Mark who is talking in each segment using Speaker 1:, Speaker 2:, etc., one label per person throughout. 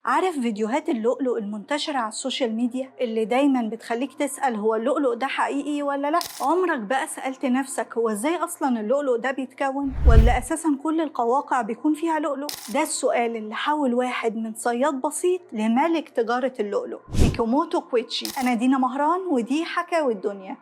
Speaker 1: عارف فيديوهات اللؤلؤ المنتشرة على السوشيال ميديا اللي دايما بتخليك تسأل هو اللؤلؤ ده حقيقي ولا لا؟ عمرك بقى سألت نفسك هو ازاي أصلا اللؤلؤ ده بيتكون؟ ولا أساسا كل القواقع بيكون فيها لؤلؤ؟ ده السؤال اللي حول واحد من صياد بسيط لملك تجارة اللؤلؤ ميكوموتو كويتشي. أنا دينا مهران ودي حكاوي الدنيا.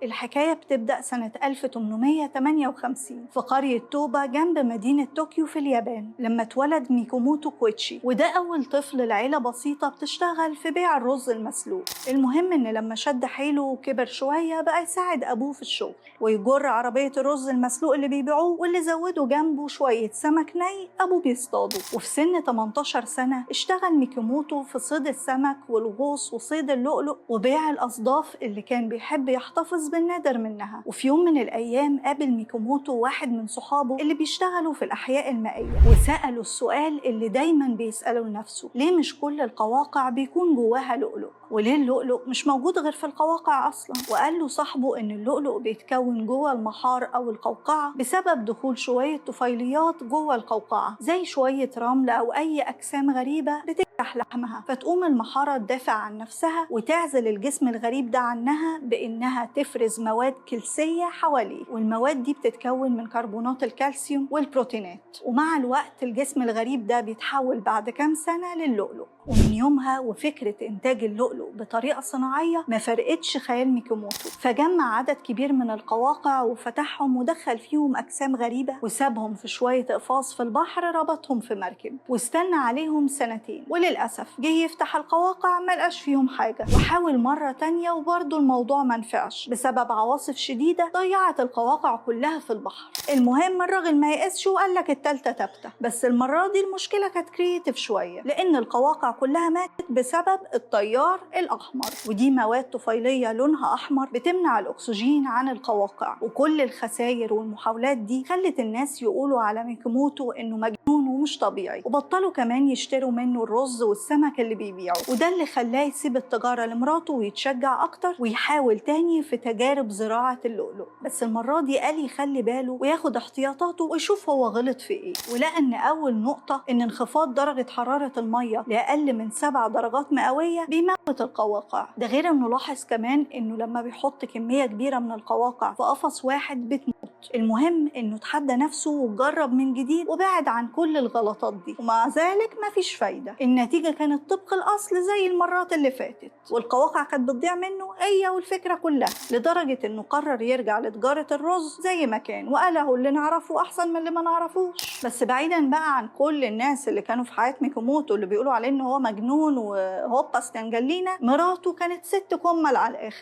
Speaker 1: الحكاية بتبدأ سنة 1858 في قرية توبا جنب مدينة طوكيو في اليابان لما اتولد ميكوموتو كويتشي، وده أول طفل لعيلة بسيطة بتشتغل في بيع الرز المسلوق. المهم إن لما شد حيله وكبر شوية بقى يساعد أبوه في الشغل ويجر عربية الرز المسلوق اللي بيبيعوه، واللي زودوا جنبه شوية سمك ني أبوه بيصطاده. وفي سن 18 سنة اشتغل ميكوموتو في صيد السمك والغوص وصيد اللؤلؤ وبيع الأصداف اللي كان بيحب يحتفظ بالنادر منها. وفي يوم من الأيام قابل ميكوموتو واحد من صحابه اللي بيشتغلوا في الأحياء المائية، وسأله السؤال اللي دايما بيسأله لنفسه: ليه مش كل القواقع بيكون جواها لؤلؤ؟ وليه اللؤلؤ مش موجود غير في القواقع أصلا؟ وقال له صاحبه إن اللؤلؤ بيتكون جوه المحار أو القوقعة بسبب دخول شوية طفيليات جوه القوقعة، زي شوية رمل أو أي أجسام غريبة بتفتح لحمها، فتقوم المحارة تدافع عن نفسها وتعزل الجسم الغريب ده عنها بإنها تفرز مواد كلسية حواليه، والمواد دي بتتكون من كربونات الكالسيوم والبروتينات. ومع الوقت الجسم الغريب ده بيتحول بعد كام سنة للؤلؤ. ومن يومها وفكرة إنتاج اللؤلؤ بطريقة صناعية ما فرقتش خيال ميكوموتو، فجمع عدد كبير من القواقع وفتحهم ودخل فيهم أجسام غريبة وسابهم في شوية إقفاص في البحر، ربطهم في مركب واستنى عليهم سنتين. وللأسف جه يفتح القواقع ملقاش فيهم حاجة، وحاول مرة تانية وبرضه الموضوع منفعش بسبب عواصف شديدة ضيعت القواقع كلها في البحر. المهم الراجل ما يقسش وقال لك التالتة تابتة، بس المرة دي المشكلة كانت كرييتيف شوية، لأن القواقع كلها ماتت بسبب التيار الأحمر، ودي مواد طفيلية لونها أحمر بتمنع الأكسجين عن القواقع. وكل الخسائر والمحاولات دي خلت الناس يقولوا على ميكوموتو إنه مجنون ومش طبيعي، وبطلوا كمان يشتروا منه الرز والسمك اللي بيبيعه. وده اللي خلاه يسيب التجارة لمراته ويتشجع أكتر ويحاول تاني في تجارب زراعة اللؤلؤ، بس المرة دي قال يخلي باله وياخد احتياطاته ويشوف هو غلط في إيه. ولقى إن أول نقطة إن انخفاض درجة حرارة المية لأقل من 7 درجات مئوية بيموت القواقع. ده غير إنه لاحظ كمان إنه لما بيحط كمية كبيرة من القواقع في قفص واحد بتموت. المهم إنه تحدى نفسه وجرب من جديد وبعد عن كل الغلطات دي، ومع ذلك مفيش فايدة. النتيجة كانت طبق الأصل زي المرات اللي فاتت، والقواقع كانت بتضيع منه هي والفكرة كلها، لدرجة إنه قرر يرجع لتجارة الرز زي ما كان وقال اهو اللي نعرفه أحسن من اللي ما نعرفوش. بس بعيدا بقى عن كل الناس اللي كانوا في حياة ميكوموتو اللي بيقولوا عليه إن هو مجنون وهوبا استنجلينا، مراته كانت ست كمل على الآخر.